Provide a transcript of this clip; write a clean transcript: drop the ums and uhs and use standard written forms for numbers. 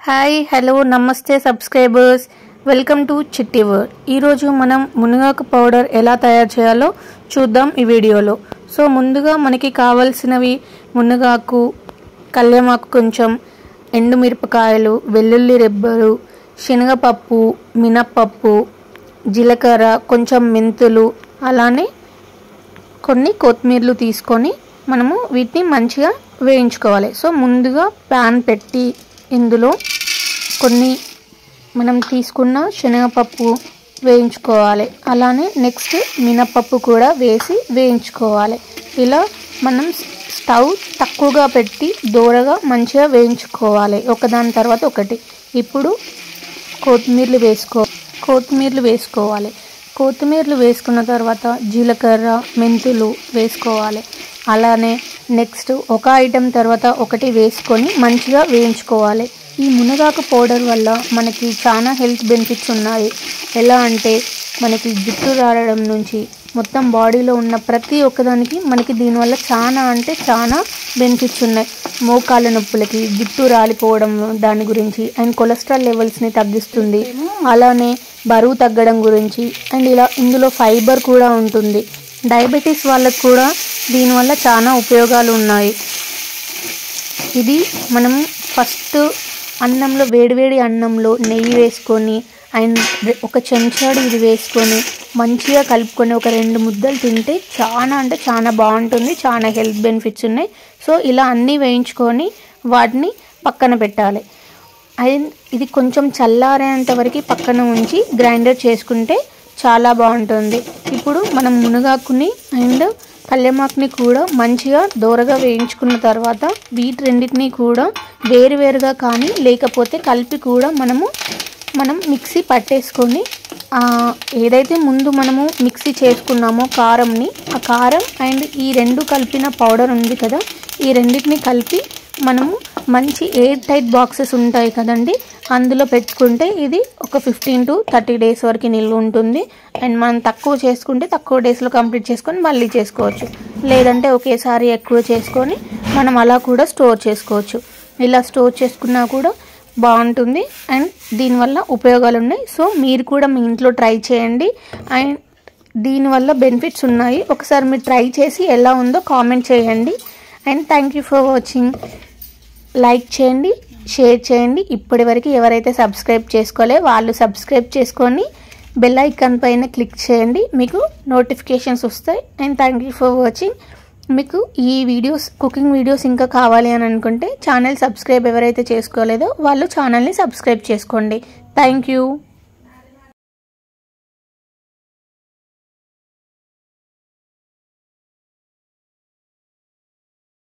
Hi hello నమస్తే subscribers, welcome to చిట్టి word. ఈరోజు మనం మునగాకు పౌడర్ ఎలా తయారు చేయాలో చూద్దాం ఈ వీడియోలో. సో ముందుగా మనకి కావాల్సినవి మునగాకు, కళ్యామాకు, కొంచెం ఎండుమిరపకాయలు, వెల్లుల్లి రెబ్బలు, శనగపప్పు, మినప్పప్పు, జీలకర్ర, కొంచెం మెంతులు, అలానే కొన్ని కొత్తిమీరలు తీసుకొని మనము వీటిని మంచిగా వేయించుకోవాలి. సో ముందుగా ప్యాన్ పెట్టి ఇందులో కొన్ని మనం తీసుకున్న శనగపప్పు వేయించుకోవాలి. అలానే నెక్స్ట్ మినప్పప్పు కూడా వేసి వేయించుకోవాలి. ఇలా మనం స్టవ్ తక్కువగా పెట్టి దూరగా మంచిగా వేయించుకోవాలి, ఒకదాని తర్వాత ఒకటి. ఇప్పుడు కొత్తిమీరలు వేసుకోవాలి. కొత్తిమీరలు వేసుకున్న తర్వాత జీలకర్ర, మెంతులు వేసుకోవాలి. అలానే నెక్స్ట్ ఒక ఐటెం తర్వాత ఒకటి వేసుకొని మంచిగా వేయించుకోవాలి. ఈ మునగాకు పౌడర్ వల్ల మనకి చాలా హెల్త్ బెనిఫిట్స్ ఉన్నాయి. ఎలా అంటే మనకి జుట్టు రాలడం నుంచి మొత్తం బాడీలో ఉన్న ప్రతి ఒక్కదానికి మనకి దీనివల్ల చాలా బెనిఫిట్స్ ఉన్నాయి. మోకాళ్ళ నొప్పులకి, జుట్టు రాలిపోవడం దాని గురించి, అండ్ కొలెస్ట్రాల్ లెవెల్స్ని తగ్గిస్తుంది. అలానే బరువు తగ్గడం గురించి, అండ్ ఇలా ఇందులో ఫైబర్ కూడా ఉంటుంది. డయాబెటీస్ వాళ్ళకు కూడా దీనివల్ల చాలా ఉపయోగాలు ఉన్నాయి. ఇది మనం ఫస్ట్ అన్నంలో, వేడివేడి అన్నంలో నెయ్యి వేసుకొని అండ్ ఒక చెంచాడు ఇది వేసుకొని మంచిగా కలుపుకొని ఒక 2 ముద్దలు తింటే చాలా బాగుంటుంది. చాలా హెల్త్ బెనిఫిట్స్ ఉన్నాయి. సో ఇలా అన్నీ వేయించుకొని వాటిని పక్కన పెట్టాలి. అండ్ ఇది కొంచెం చల్లారేంత వరకు పక్కన ఉంచి గ్రైండర్ చేసుకుంటే చాలా బాగుంటుంది. ఇప్పుడు మనం మునగాకుని అండ్ కళ్యామాకుని కూడా మంచిగా దోరగా వేయించుకున్న తర్వాత వీటి రెండింటినీ కూడా వేరువేరుగా కానీ లేకపోతే కలిపి కూడా మనం మిక్సీ పట్టేసుకొని ఏదైతే ముందు మనము మిక్సీ చేసుకున్నామో కారంని, ఆ కారం అండ్ ఈ రెండు కలిపిన పౌడర్ ఉంది కదా, ఈ రెండింటిని కలిపి మనము మంచి ఎయిర్ టైట్ బాక్సెస్ ఉంటాయి కదండి, అందులో పెట్టుకుంటే ఇది ఒక 15 to 30 days వరకు నిల్వ ఉంటుంది. అండ్ మనం తక్కువ చేసుకుంటే తక్కువ డేస్లో కంప్లీట్ చేసుకొని మళ్ళీ చేసుకోవచ్చు. లేదంటే ఒకేసారి ఎక్కువ చేసుకొని మనం అలా కూడా స్టోర్ చేసుకోవచ్చు. ఇలా స్టోర్ చేసుకున్నా కూడా బాగుంటుంది అండ్ దీనివల్ల ఉపయోగాలు ఉన్నాయి. సో మీరు కూడా మీ ఇంట్లో ట్రై చేయండి. అండ్ దీనివల్ల బెనిఫిట్స్ ఉన్నాయి. ఒకసారి మీరు ట్రై చేసి ఎలా ఉందో కామెంట్ చేయండి. And thank you for watching. Like చేయండి, షేర్ చేయండి. ఇప్పటి వరకు ఎవరైతే సబ్స్క్రైబ్ చేసుకోలే వాళ్ళు సబ్స్క్రైబ్ చేసుకొని బెల్ ఐకాన్ పైన క్లిక్ చేయండి, మీకు నోటిఫికేషన్స్ వస్తాయి. And thank you for watching. మీకు ఈ వీడియోస్, కుకింగ్ వీడియోస్ ఇంకా కావాలి అని అనుకుంటే ఛానల్ సబ్స్క్రైబ్ ఎవరైతే చేసుకోలేదో వాళ్ళు ఛానల్ని సబ్స్క్రైబ్ చేసుకోండి. Thank you.